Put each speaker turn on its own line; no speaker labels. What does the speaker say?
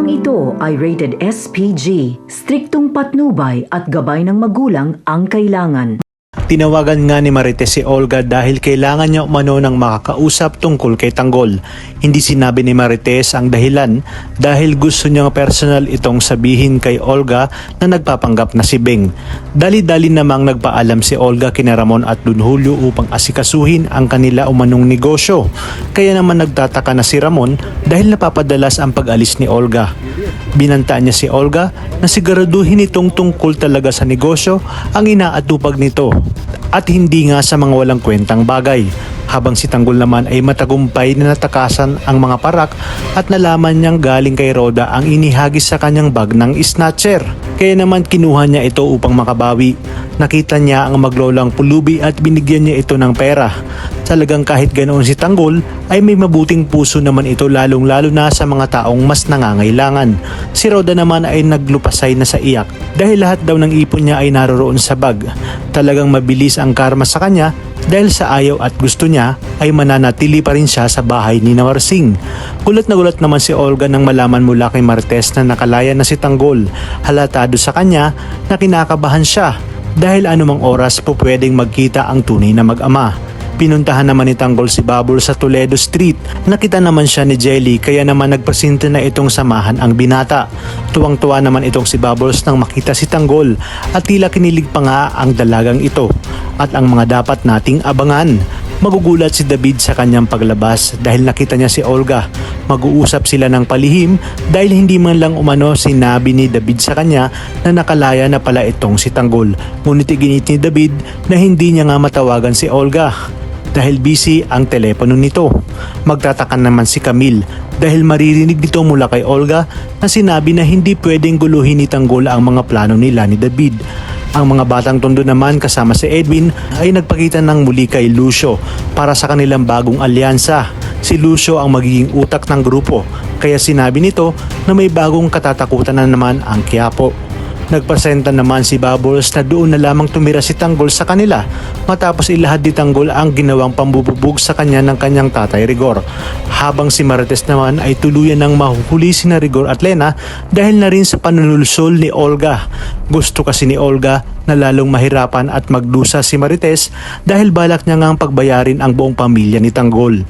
Programang ito ay rated SPG, striktong patnubay at gabay ng magulang ang kailangan.
Tinawagan nga ni Marites si Olga dahil kailangan niya umano ng makakausap tungkol kay Tanggol. Hindi sinabi ni Marites ang dahilan dahil gusto niyang personal itong sabihin kay Olga na nagpapanggap na si Beng. Dali-dali namang nagpaalam si Olga kina Ramon at Don Julio upang asikasuhin ang kanila umanong negosyo. Kaya naman nagtataka na si Ramon dahil napapadalas ang pag-alis ni Olga. Binantaan niya si Olga na siguraduhin itong tungkol talaga sa negosyo ang inaatupag nito at hindi nga sa mga walang kwentang bagay. Habang si Tanggol naman ay matagumpay na natakasan ang mga parak at nalaman niyang galing kay Roda ang inihagis sa kanyang bag ng snatcher. Kaya naman kinuha niya ito upang makabawi. Nakita niya ang maglolang pulubi at binigyan niya ito ng pera. Talagang kahit ganoon si Tanggol ay may mabuting puso naman ito lalong-lalo na sa mga taong mas nangangailangan. Si Roda naman ay naglupasay na sa iyak dahil lahat daw ng ipon niya ay naroroon sa bag. Talagang mabilis ang karma sa kanya dahil sa ayaw at gusto niya ay mananatili pa rin siya sa bahay ni Marsing. Gulat na gulat naman si Olga nang malaman mula kay Marites na nakalaya na si Tanggol. Halatado sa kanya na kinakabahan siya dahil anumang oras po pwedeng magkita ang tunay na mag-ama. Pinuntahan naman ni Tanggol si Babol sa Toledo Street. Nakita naman siya ni Jelly kaya naman nagpresinta na itong samahan ang binata. Tuwang-tuwa naman itong si Bubbles nang makita si Tanggol at tila kinilig pa nga ang dalagang ito at ang mga dapat nating abangan. Magugulat si David sa kanyang paglabas dahil nakita niya si Olga. Mag-uusap sila ng palihim dahil hindi man lang umano sinabi ni David sa kanya na nakalaya na pala itong si Tanggol. Ngunit iginit ni David na hindi niya nga matawagan si Olga dahil busy ang telepono nito. Magtataka naman si Camille dahil maririnig dito mula kay Olga na sinabi na hindi pwedeng guluhin ni Tanggol ang mga plano nila ni David. Ang mga batang tondo naman kasama si Edwin ay nagpakita ng muli kay Lucio para sa kanilang bagong alyansa. Si Lucio ang magiging utak ng grupo kaya sinabi nito na may bagong katatakutan na naman ang Quiapo. Nagpresenta naman si Bubbles na doon na lamang tumira si Tanggol sa kanila matapos ilahad ni Tanggol ang ginawang pambububog sa kanya ng kanyang tatay Rigor. Habang si Marites naman ay tuluyan ng mahuhuli sina Rigor at Lena dahil na rin sa panunulsol ni Olga. Gusto kasi ni Olga na lalong mahirapan at magdusa si Marites dahil balak niya ngang pagbayarin ang buong pamilya ni Tanggol.